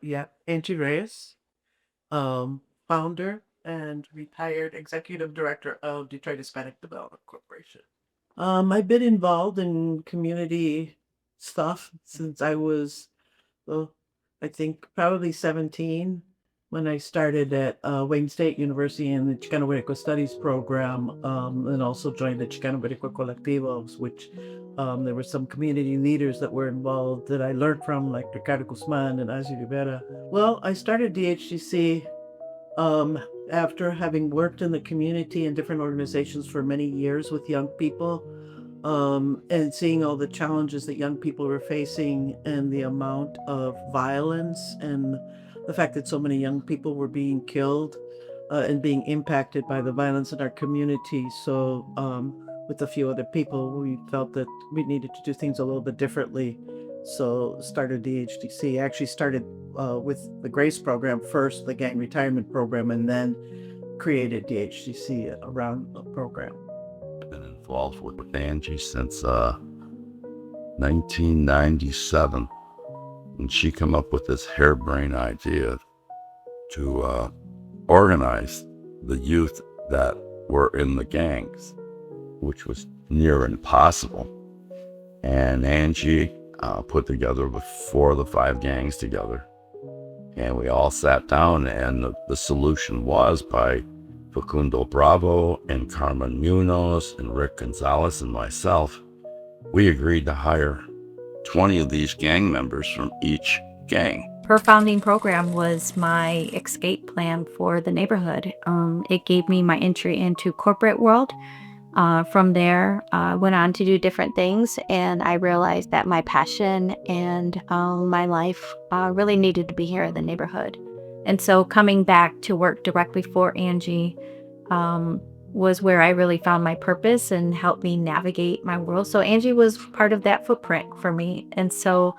Yeah, Angie Reyes, um, founder and retired executive director of Detroit Hispanic Development Corporation. I've been involved in community stuff since I was, well, I think probably 17 when I started at Wayne State University in the Chicano Boricua Studies program, and also joined the Chicano Boricua Colectivos, which there were some community leaders that were involved that I learned from, like Ricardo Guzman and Angie Rivera. Well, I started DHDC um, after having worked in the community and different organizations for many years with young people, and seeing all the challenges that young people were facing and the amount of violence and the fact that so many young people were being killed and being impacted by the violence in our community. So, with a few other people, we felt that we needed to do things a little bit differently. So, started DHDC. I actually started with the GRACE program first, the gang retirement program, and then created DHDC around the program. Been involved with Angie since 1997, and she came up with this harebrained idea to organize the youth that were in the gangs, which was near impossible. And Angie put together the 4 of the 5 gangs together, and we all sat down, and the solution was by Facundo Bravo and Carmen Munoz and Rick Gonzalez and myself. We agreed to hire 20 of these gang members from each gang. Her founding program was my escape plan for the neighborhood. It gave me my entry into corporate world. From there, I went on to do different things, and I realized that my passion and my life really needed to be here in the neighborhood. And so coming back to work directly for Angie was where I really found my purpose and helped me navigate my world. So Angie was part of that footprint for me. And so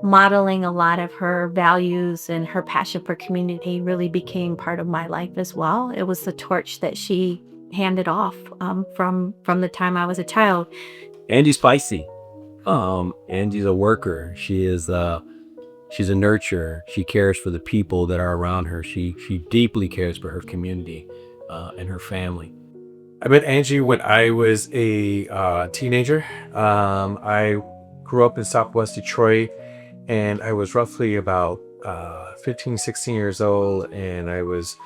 modeling a lot of her values and her passion for community really became part of my life as well. It was the torch that she handed off from the time I was a child. Angie's feisty. Angie's a worker. She's a nurturer. She cares for the people that are around her. She deeply cares for her community and her family. I met Angie when I was a teenager. I grew up in Southwest Detroit, and I was roughly about 15, 16 years old, and I was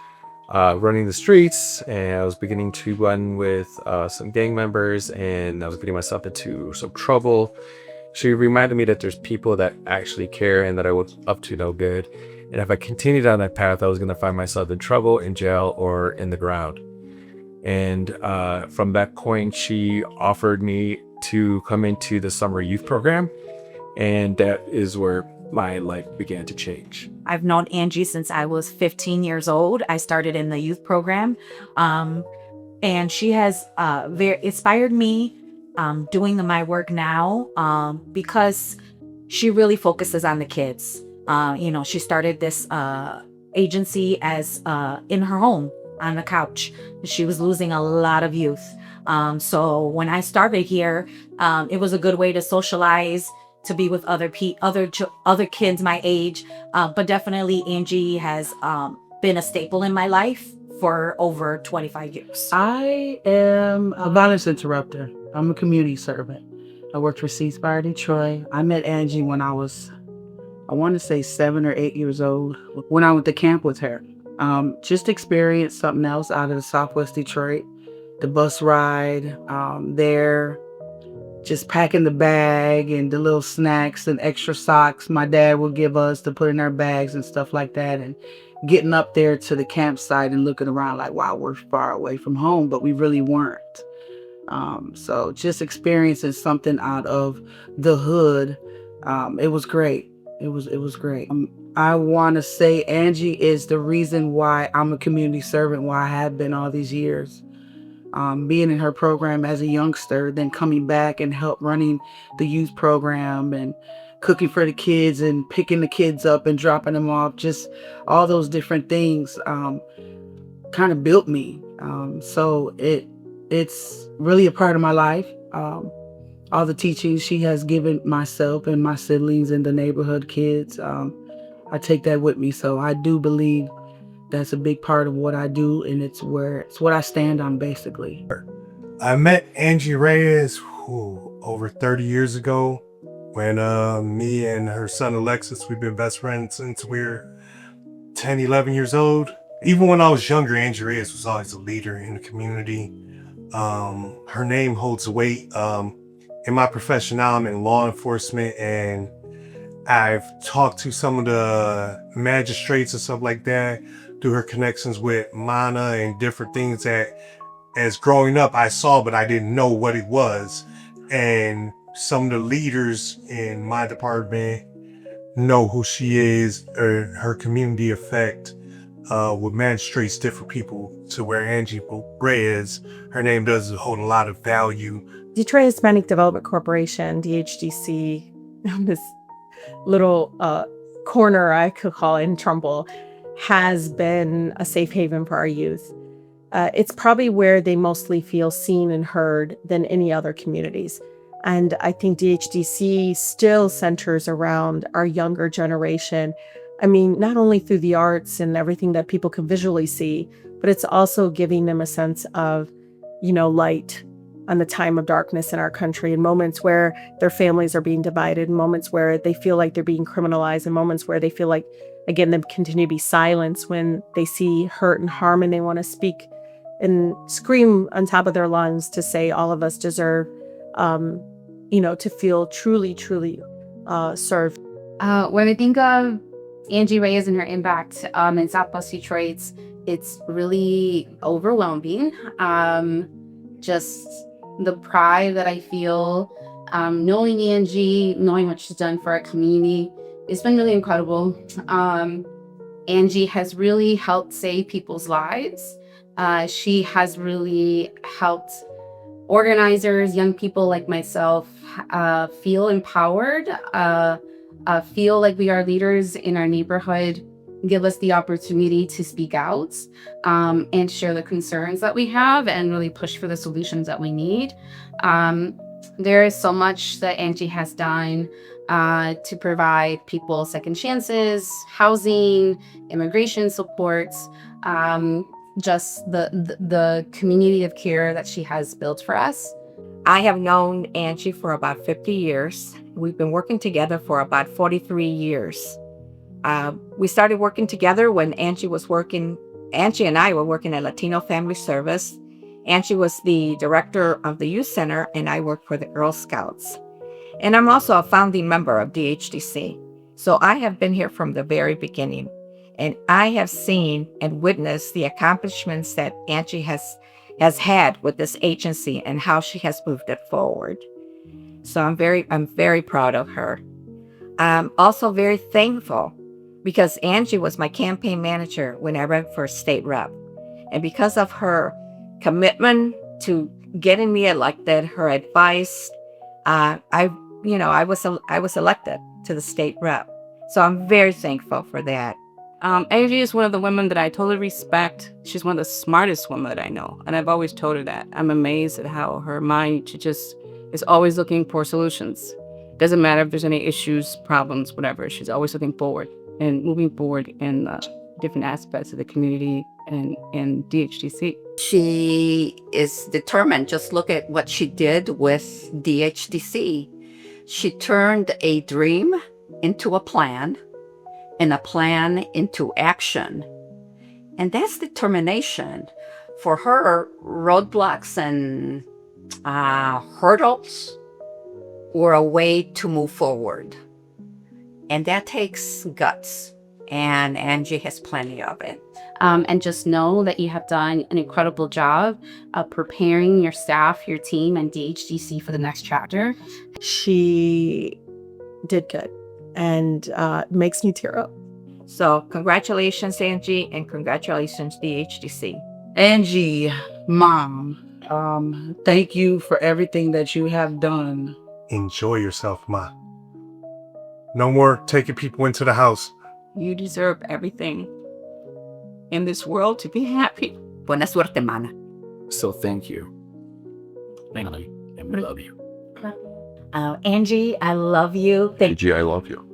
running the streets, and I was beginning to run with some gang members, and I was getting myself into some trouble. She reminded me that there's people that actually care and that I was up to no good. And if I continued on that path, I was going to find myself in trouble, in jail, or in the ground. And from that point, she offered me to come into the summer youth program. And that is where my life began to change. I've known Angie since I was 15 years old. I started in the youth program. And she has very inspired me doing my work now because she really focuses on the kids. She started this agency as in her home on the couch. She was losing a lot of youth. So when I started here, it was a good way to socialize, to be with other kids my age. But definitely Angie has been a staple in my life for over 25 years. I am a violence interrupter. I'm a community servant. I worked for Ceasefire Detroit. I met Angie when I was, I want to say 7 or 8 years old, when I went to camp with her. Just experienced something else out of the Southwest Detroit. The bus ride there, just packing the bag and the little snacks and extra socks my dad would give us to put in our bags and stuff like that. And getting up there to the campsite and looking around like, wow, we're far away from home, but we really weren't. So just experiencing something out of the hood, it was great. It was great. I want to say Angie is the reason why I'm a community servant, why I have been all these years. Being in her program as a youngster, then coming back and help running the youth program and cooking for the kids and picking the kids up and dropping them off, just all those different things kind of built me. So it's really a part of my life. All the teachings she has given myself and my siblings and the neighborhood kids, I take that with me. So I do believe that's a big part of what I do, and it's what I stand on basically. I met Angie Reyes over 30 years ago when me and her son Alexis, we've been best friends since we were 10, 11 years old. Even when I was younger, Angie Reyes was always a leader in the community. Her name holds weight. In my profession now, I'm in law enforcement, and I've talked to some of the magistrates and stuff like that through her connections with Mana and different things that as growing up I saw, but I didn't know what it was. And some of the leaders in my department know who she is, or her community effect with magistrates, different people, to where Angie Reyes, her name does hold a lot of value. Detroit Hispanic Development Corporation, DHDC, this little corner I could call in Trumbull, has been a safe haven for our youth. It's probably where they mostly feel seen and heard than any other communities. And I think DHDC still centers around our younger generation. I mean, not only through the arts and everything that people can visually see, but it's also giving them a sense of, light on the time of darkness in our country, in moments where their families are being divided, in moments where they feel like they're being criminalized, in moments where they feel like, again, they continue to be silenced when they see hurt and harm, and they want to speak and scream on top of their lungs to say all of us deserve, to feel truly, truly served. When I think of Angie Reyes and her impact in Southwest Detroit, it's really overwhelming. Just the pride that I feel, knowing Angie, knowing what she's done for our community, it's been really incredible. Angie has really helped save people's lives. She has really helped organizers, young people like myself, feel empowered, feel like we are leaders in our neighborhood, give us the opportunity to speak out and share the concerns that we have and really push for the solutions that we need. There is so much that Angie has done to provide people second chances, housing, immigration supports, just the community of care that she has built for us. I have known Angie for about 50 years. We've been working together for about 43 years. We started working together when Angie and I were working at Latino Family Service. Angie was the director of the youth center, and I worked for the Girl Scouts. And I'm also a founding member of DHDC. So I have been here from the very beginning. And I have seen and witnessed the accomplishments that Angie has had with this agency and how she has moved it forward. So I'm very proud of her. I'm also very thankful because Angie was my campaign manager when I ran for state rep. And because of her commitment to getting me elected, her advice, I was elected to the state rep. So I'm very thankful for that. Angie is one of the women that I totally respect. She's one of the smartest women that I know. And I've always told her that. I'm amazed at how her mind, she just is always looking for solutions. Doesn't matter if there's any issues, problems, whatever. She's always looking forward and moving forward in different aspects of the community and DHDC. She is determined. Just look at what she did with DHDC. She turned a dream into a plan, and a plan into action. And that's determination. For her, roadblocks and hurdles were a way to move forward. And that takes guts. And Angie has plenty of it. And just know that you have done an incredible job of preparing your staff, your team, and DHDC for the next chapter. She did good and makes me tear up. So congratulations, Angie, and congratulations, DHDC. Angie, Mom, thank you for everything that you have done. Enjoy yourself, Ma. No more taking people into the house. You deserve everything in this world to be happy. Buena suerte, Mana. So thank you. Thank you. And we love you. Angie, I love you. Angie, I love you.